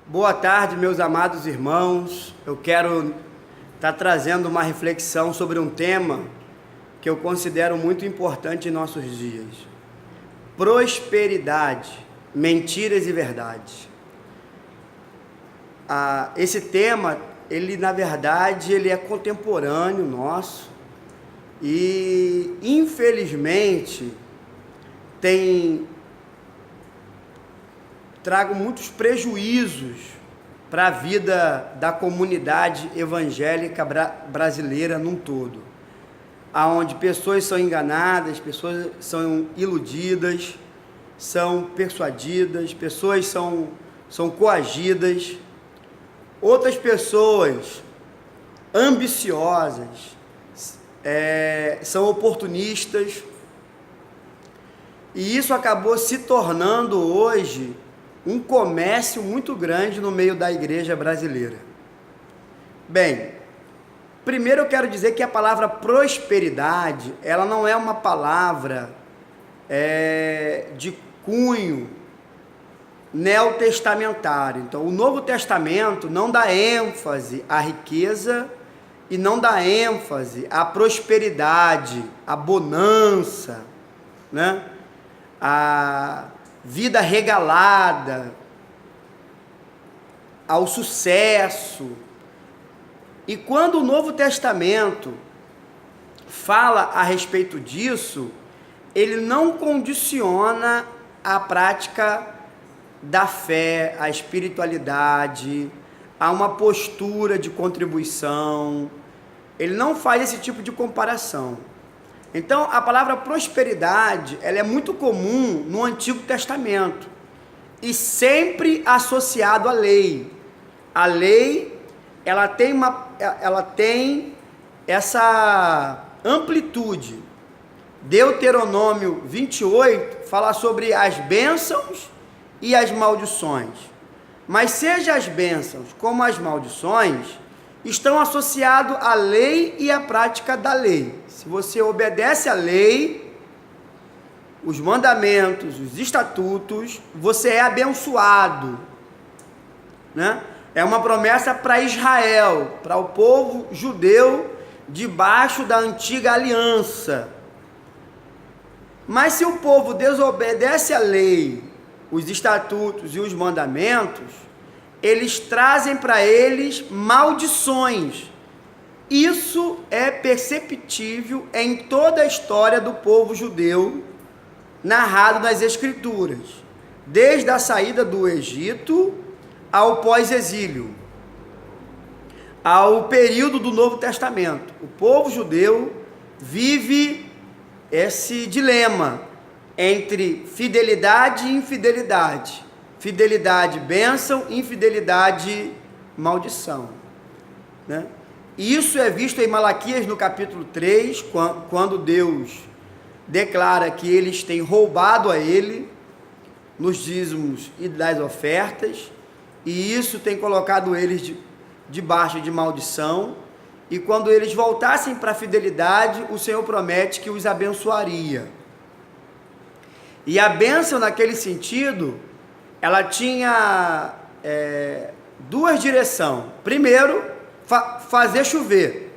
Boa tarde, meus amados irmãos. Eu quero estar trazendo uma reflexão sobre um tema que eu considero muito importante em nossos dias: prosperidade, mentiras e verdade. Esse tema, na verdade, ele é contemporâneo nosso e, infelizmente, trago muitos prejuízos para a vida da comunidade evangélica brasileira num todo, aonde pessoas são enganadas, pessoas são iludidas, são persuadidas, pessoas são coagidas, outras pessoas ambiciosas, são oportunistas, e isso acabou se tornando hoje um comércio muito grande no meio da igreja brasileira. Bem, primeiro eu quero dizer que a palavra prosperidade, ela não é uma palavra de cunho neotestamentário. Então, o Novo Testamento não dá ênfase à riqueza e não dá ênfase à prosperidade, à bonança, né? A vida regalada, ao sucesso. E quando o Novo Testamento fala a respeito disso, ele não condiciona a prática da fé, a espiritualidade, a uma postura de contribuição. Ele não faz esse tipo de comparação. Então, a palavra prosperidade, ela é muito comum no Antigo Testamento e sempre associado à lei. A lei, ela tem essa amplitude. Deuteronômio 28 fala sobre as bênçãos e as maldições. Mas seja as bênçãos como as maldições, estão associados à lei e à prática da lei. Se você obedece à lei, os mandamentos, os estatutos, você é abençoado, né? É uma promessa para Israel, para o povo judeu, debaixo da antiga aliança. Mas se o povo desobedece à lei, os estatutos e os mandamentos, eles trazem para eles maldições. Isso é perceptível em toda a história do povo judeu, narrado nas Escrituras, desde a saída do Egito ao pós-exílio, ao período do Novo Testamento. O povo judeu vive esse dilema entre fidelidade e infidelidade. Fidelidade, bênção; infidelidade, maldição, né? Isso é visto em Malaquias no capítulo 3, quando Deus declara que eles têm roubado a Ele nos dízimos e das ofertas, e isso tem colocado eles debaixo de maldição, e quando eles voltassem para a fidelidade, o Senhor promete que os abençoaria. E a bênção, naquele sentido, ela tinha duas direções. Primeiro, fazer chover,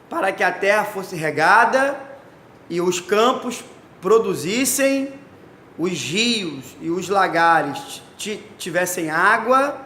para que a terra fosse regada e os campos produzissem, os rios e os lagares tivessem água,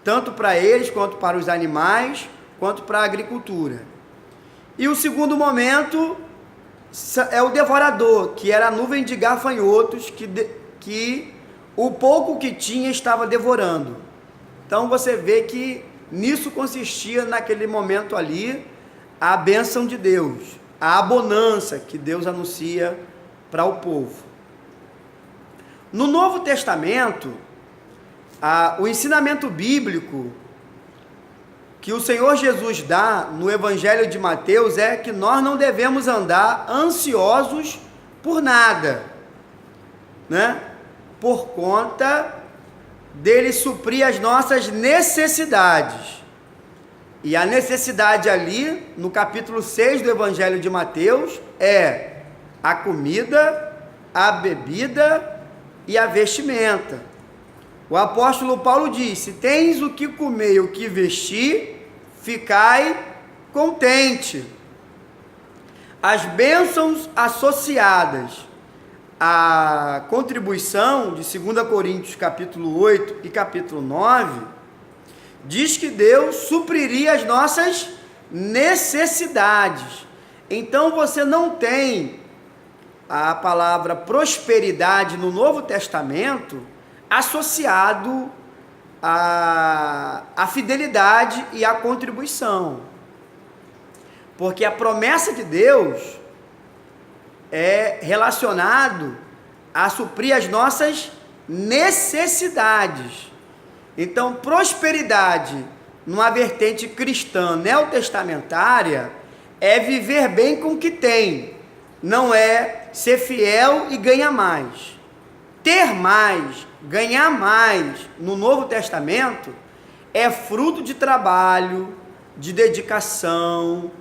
tanto para eles, quanto para os animais, quanto para a agricultura. E o segundo momento é o devorador, que era a nuvem de gafanhotos que o pouco que tinha estava devorando. Então você vê que nisso consistia, naquele momento ali, a bênção de Deus, a bonança que Deus anuncia para o povo. No Novo Testamento, o ensinamento bíblico que o Senhor Jesus dá no Evangelho de Mateus é que nós não devemos andar ansiosos por nada, né? Por conta dele suprir as nossas necessidades. E a necessidade ali, no capítulo 6 do Evangelho de Mateus, é a comida, a bebida e a vestimenta. O apóstolo Paulo diz: se tens o que comer e o que vestir, ficai contente. As bênçãos associadas à contribuição de 2 Coríntios capítulo 8 e capítulo 9, diz que Deus supriria as nossas necessidades. Então você não tem a palavra prosperidade no Novo Testamento associado à fidelidade e à contribuição. Porque a promessa de Deus é relacionado a suprir as nossas necessidades. Então, prosperidade numa vertente cristã neotestamentária é viver bem com o que tem, não é ser fiel e ganhar mais. Ter mais, ganhar mais no Novo Testamento é fruto de trabalho, de dedicação,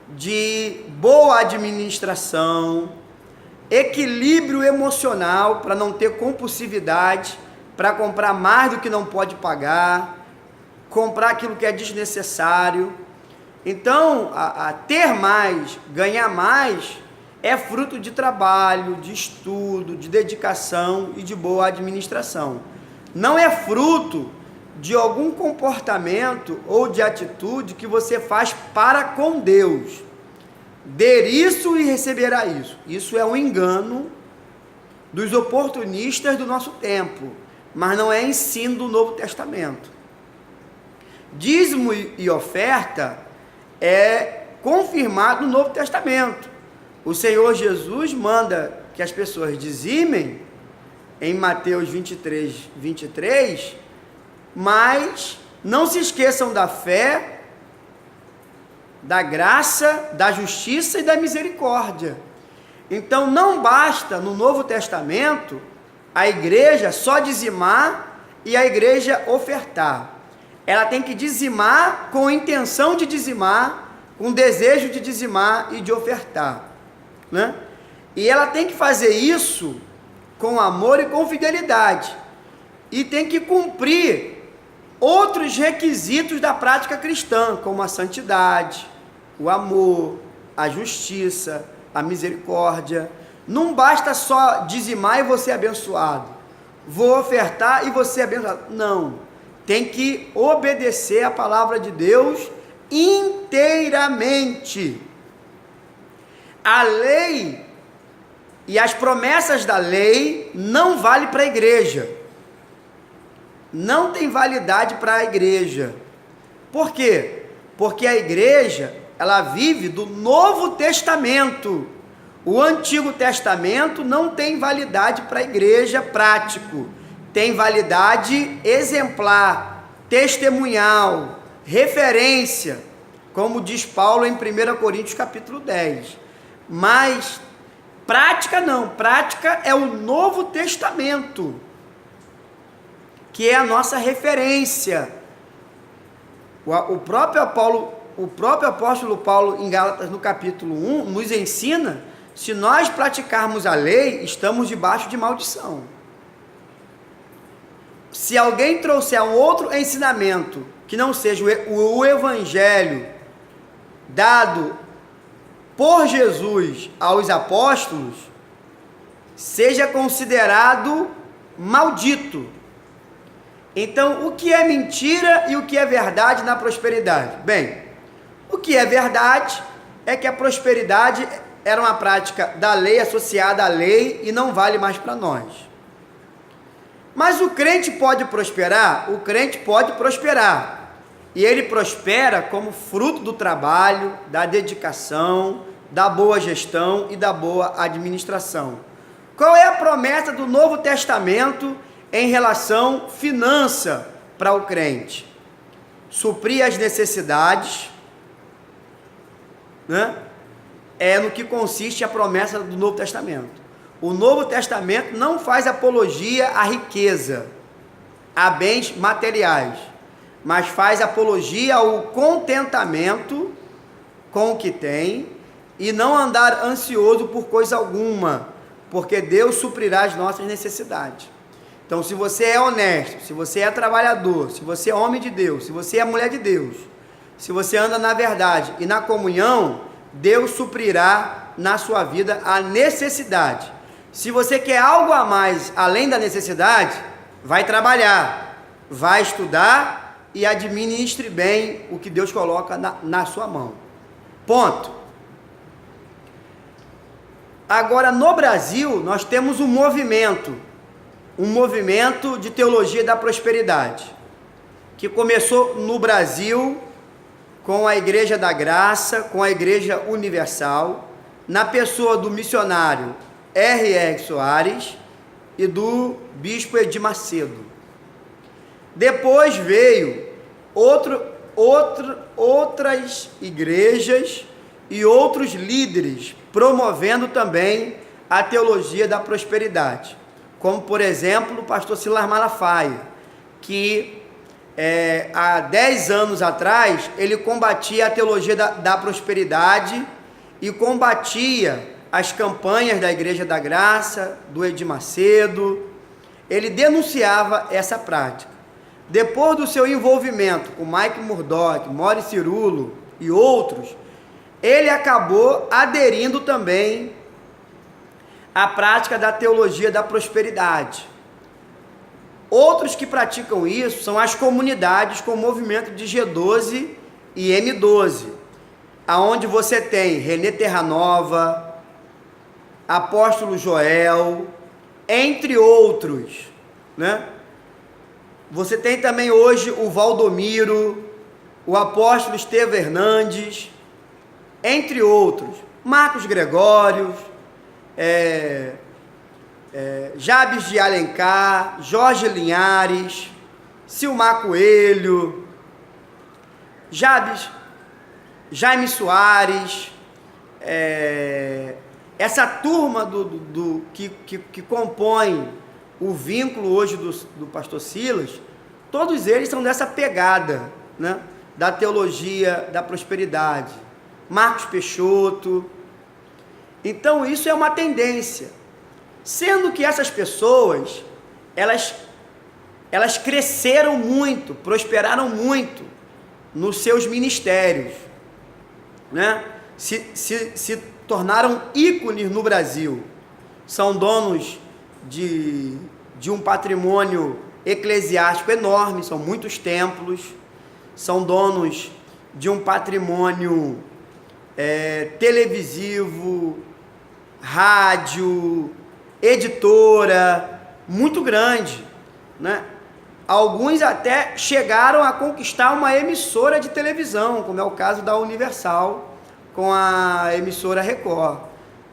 de boa administração, equilíbrio emocional para não ter compulsividade, para comprar mais do que não pode pagar, comprar aquilo que é desnecessário. Então, a ter mais, ganhar mais, é fruto de trabalho, de estudo, de dedicação e de boa administração. Não é fruto de algum comportamento ou de atitude que você faz para com Deus. Der isso e receberá isso. Isso é um engano dos oportunistas do nosso tempo, mas não é ensino do Novo Testamento. Dízimo e oferta é confirmado no Novo Testamento. O Senhor Jesus manda que as pessoas dizimem em Mateus 23, mas não se esqueçam da fé, da graça, da justiça e da misericórdia. Então não basta no Novo Testamento a igreja só dizimar e a igreja ofertar. Ela tem que dizimar com intenção de dizimar, com desejo de dizimar e de ofertar, né? E ela tem que fazer isso com amor e com fidelidade, e tem que cumprir outros requisitos da prática cristã, como a santidade, o amor, a justiça, a misericórdia. Não basta só dizimar e você é abençoado, vou ofertar e você é abençoado. Não, tem que obedecer a palavra de Deus inteiramente. A lei e as promessas da lei não valem para a igreja. Não tem validade para a igreja. Por quê? Porque a igreja, ela vive do Novo Testamento. O Antigo Testamento não tem validade para a igreja prático. Tem validade exemplar, testemunhal, referência, como diz Paulo em 1 Coríntios capítulo 10. Mas prática não, prática é o Novo Testamento, que é a nossa referência. O próprio apóstolo Paulo, em Gálatas, no capítulo 1, nos ensina: se nós praticarmos a lei, estamos debaixo de maldição. Se alguém trouxer um outro ensinamento, que não seja o evangelho dado por Jesus aos apóstolos, seja considerado maldito. Então, o que é mentira e o que é verdade na prosperidade? Bem, o que é verdade é que a prosperidade era uma prática da lei, associada à lei, e não vale mais para nós. Mas o crente pode prosperar? O crente pode prosperar. E ele prospera como fruto do trabalho, da dedicação, da boa gestão e da boa administração. Qual é a promessa do Novo Testamento em relação finança para o crente? Suprir as necessidades, né? É no que consiste a promessa do Novo Testamento. O Novo Testamento não faz apologia à riqueza, a bens materiais, mas faz apologia ao contentamento com o que tem e não andar ansioso por coisa alguma, porque Deus suprirá as nossas necessidades. Então, se você é honesto, se você é trabalhador, se você é homem de Deus, se você é mulher de Deus, se você anda na verdade e na comunhão, Deus suprirá na sua vida a necessidade. Se você quer algo a mais além da necessidade, vai trabalhar, vai estudar e administre bem o que Deus coloca na sua mão. Ponto. Agora, no Brasil, nós temos um movimento de teologia da prosperidade, que começou no Brasil com a Igreja da Graça, com a Igreja Universal, na pessoa do missionário R.R. Soares e do bispo Edir Macedo. Depois veio outras igrejas e outros líderes promovendo também a teologia da prosperidade, como por exemplo o pastor Silas Malafaia, que há 10 anos atrás ele combatia a teologia da prosperidade e combatia as campanhas da Igreja da Graça, do Edir Macedo. Ele denunciava essa prática. Depois do seu envolvimento com Mike Murdock, Maurice Cirulo e outros, ele acabou aderindo também à prática da teologia da prosperidade. Outros que praticam isso são as comunidades com o movimento de G12 e M12, aonde você tem Renê Terranova, Apóstolo Joel, entre outros, né? Você tem também hoje o Valdomiro, o Apóstolo Estevão Hernandes, entre outros, Marcos Gregórios, Jabes de Alencar, Jorge Linhares, Silmar Coelho, Jaime Soares, essa turma que compõe o vínculo hoje do pastor Silas, todos eles são dessa pegada, né, da teologia da prosperidade. Marcos Peixoto. Então isso é uma tendência, sendo que essas pessoas, elas cresceram muito, prosperaram muito nos seus ministérios, né? Se tornaram ícones no Brasil, são donos de um patrimônio eclesiástico enorme, são muitos templos, são donos de um patrimônio televisivo, rádio, editora, muito grande, né? Alguns até chegaram a conquistar uma emissora de televisão, como é o caso da Universal com a emissora Record.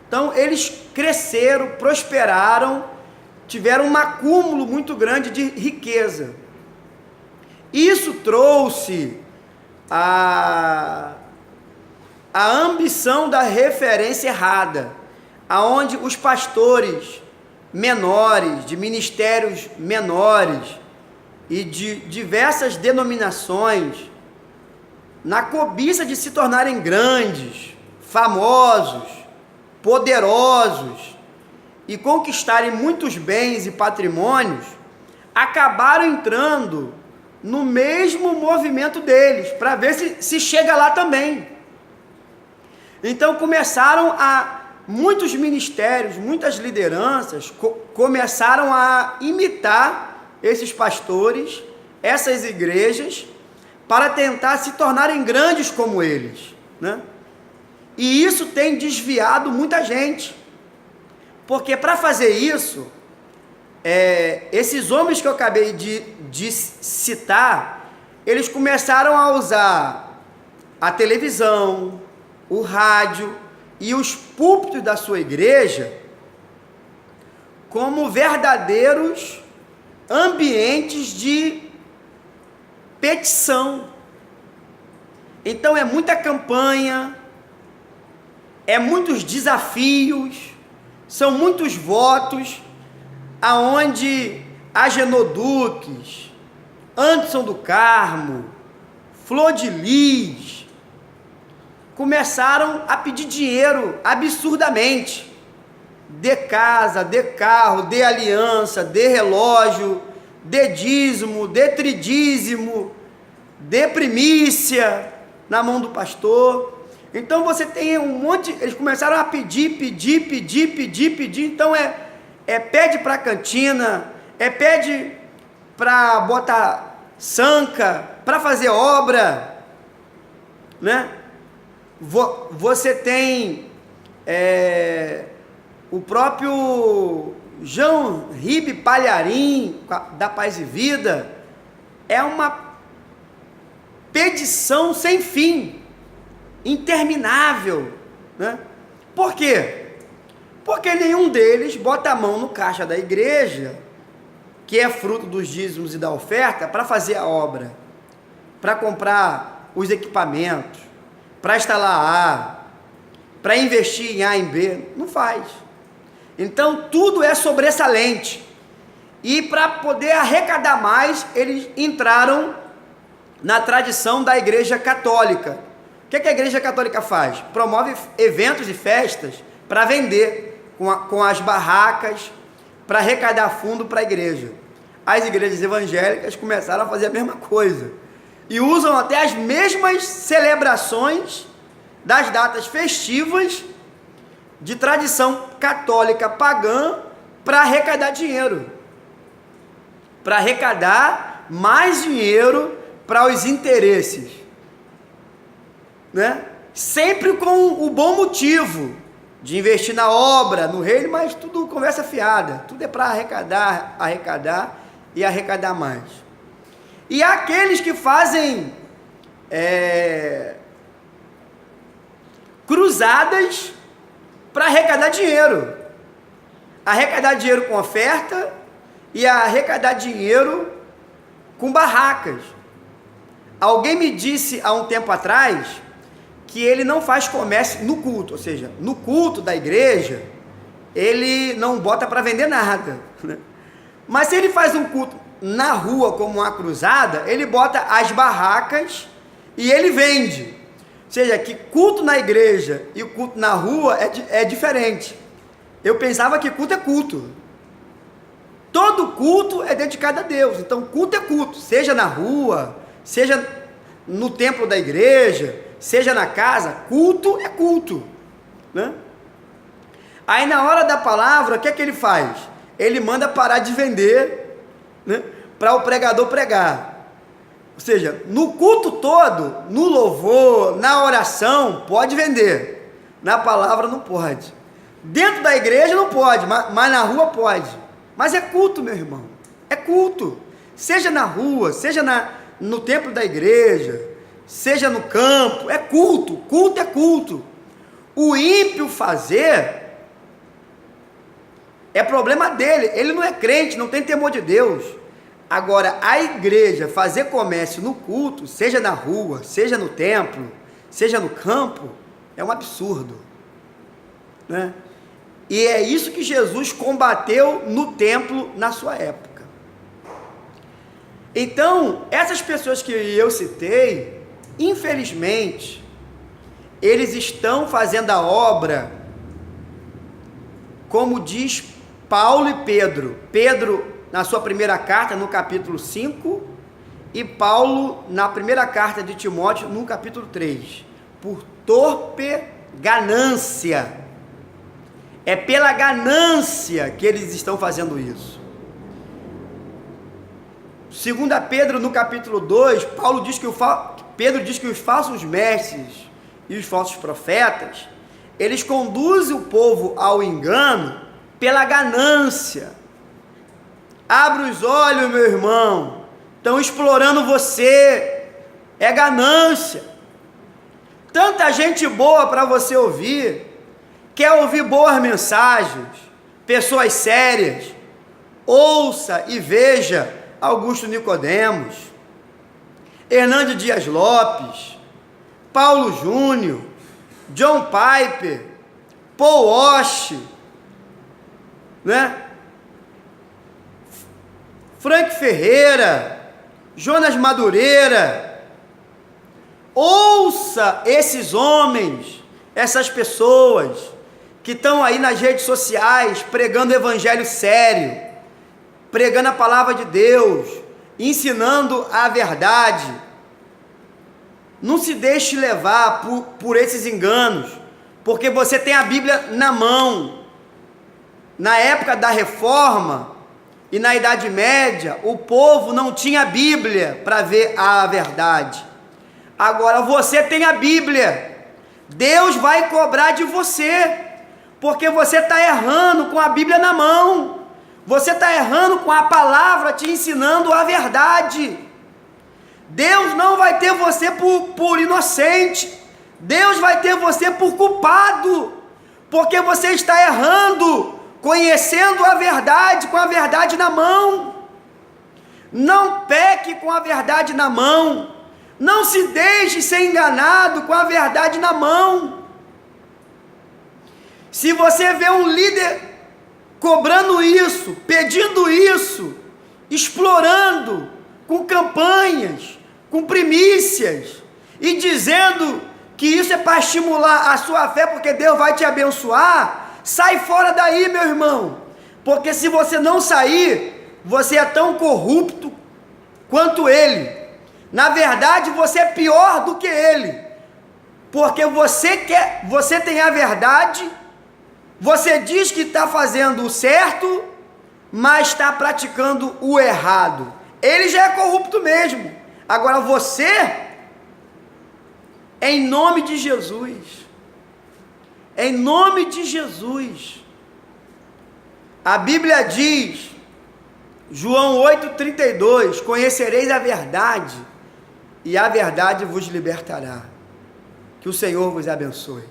Então eles cresceram, prosperaram, tiveram um acúmulo muito grande de riqueza. Isso trouxe a ambição da referência errada, aonde os pastores menores, de ministérios menores e de diversas denominações, na cobiça de se tornarem grandes, famosos, poderosos e conquistarem muitos bens e patrimônios, acabaram entrando no mesmo movimento deles, para ver se chega lá também. Então começaram muitos ministérios, muitas lideranças começaram a imitar esses pastores, essas igrejas, para tentar se tornarem grandes como eles, né? E isso tem desviado muita gente, porque para fazer isso, esses homens que eu acabei de citar, eles começaram a usar a televisão, o rádio e os púlpitos da sua igreja como verdadeiros ambientes de petição. Então é muita campanha, é muitos desafios, são muitos votos, aonde Agenoduques, Anderson do Carmo, Flor de Lis, começaram a pedir dinheiro absurdamente, dê casa, dê carro, dê aliança, dê relógio, dê dízimo, dê tridízimo, dê primícia na mão do pastor. Então você tem um monte, eles começaram a pedir, então pede para a cantina, pede para botar sanca, para fazer obra, né? Você tem o próprio João Ribe Palharim, da Paz e Vida, é uma petição sem fim, interminável, né? Por quê? Porque nenhum deles bota a mão no caixa da igreja, que é fruto dos dízimos e da oferta, para fazer a obra, para comprar os equipamentos, para instalar A, para investir em A e B, não faz. Então tudo é sobressalente, e para poder arrecadar mais, eles entraram na tradição da igreja católica. O que a igreja católica faz? Promove eventos e festas para vender com as barracas, para arrecadar fundo para a igreja. As igrejas evangélicas começaram a fazer a mesma coisa, e usam até as mesmas celebrações das datas festivas de tradição católica pagã para arrecadar dinheiro, para arrecadar mais dinheiro para os interesses, né? Sempre com o bom motivo de investir na obra, no reino, mas tudo conversa fiada, tudo é para arrecadar e arrecadar mais. E há aqueles que fazem cruzadas para arrecadar dinheiro com oferta e arrecadar dinheiro com barracas. Alguém me disse há um tempo atrás que ele não faz comércio no culto, ou seja, no culto da igreja, ele não bota para vender nada, né? Mas se ele faz um culto na rua, como uma cruzada, ele bota as barracas e ele vende. Ou seja, que culto na igreja e o culto na rua é diferente. Eu pensava que culto é culto. Todo culto é dedicado a Deus, então culto é culto, seja na rua, seja no templo da igreja, seja na casa, culto é culto, né? Aí na hora da palavra, o que é que ele faz? Ele manda parar de vender, né, para o pregador pregar. Ou seja, no culto todo, no louvor, na oração, pode vender, na palavra não pode. Dentro da igreja não pode, mas na rua pode. Mas é culto, meu irmão, é culto, seja na rua, seja no templo da igreja, seja no campo, é culto, culto é culto. O ímpio fazer é problema dele, ele não é crente, não tem temor de Deus. Agora, a igreja fazer comércio no culto, seja na rua, seja no templo, seja no campo, é um absurdo, né? E é isso que Jesus combateu no templo na sua época. Então, essas pessoas que eu citei, infelizmente, eles estão fazendo a obra, como diz Paulo e Pedro. Pedro, na sua primeira carta, no capítulo 5, e Paulo, na primeira carta de Timóteo, no capítulo 3, por torpe ganância. É pela ganância que eles estão fazendo isso. 2 Pedro, no capítulo 2, Pedro diz que os falsos mestres e os falsos profetas, eles conduzem o povo ao engano pela ganância. Abre os olhos, meu irmão, estão explorando você, é ganância. Tanta gente boa para você ouvir, quer ouvir boas mensagens, pessoas sérias, ouça e veja Augusto Nicodemos, Hernando Dias Lopes, Paulo Júnior, John Piper, Paul Walsh, né? Frank Ferreira, Jonas Madureira. Ouça esses homens, essas pessoas que estão aí nas redes sociais pregando o evangelho sério, pregando a palavra de Deus, ensinando a verdade. Não se deixe levar por esses enganos, porque você tem a Bíblia na mão. Na época da Reforma e na Idade Média, o povo não tinha Bíblia para ver a verdade. Agora você tem a Bíblia. Deus vai cobrar de você, porque você está errando com a Bíblia na mão. Você está errando com a palavra te ensinando a verdade. Deus não vai ter você por inocente. Deus vai ter você por culpado, porque você está errando, conhecendo a verdade, com a verdade na mão. Não peque com a verdade na mão. Não se deixe ser enganado com a verdade na mão. Se você vê um líder cobrando isso, pedindo isso, explorando, com campanhas, com primícias, e dizendo que isso é para estimular a sua fé, porque Deus vai te abençoar, sai fora daí, meu irmão, porque se você não sair, você é tão corrupto quanto ele. Na verdade, você é pior do que ele, porque você tem a verdade, você diz que está fazendo o certo, mas está praticando o errado. Ele já é corrupto mesmo. Agora você, em nome de Jesus, em nome de Jesus, a Bíblia diz, João 8,32, conhecereis a verdade, e a verdade vos libertará. Que o Senhor vos abençoe.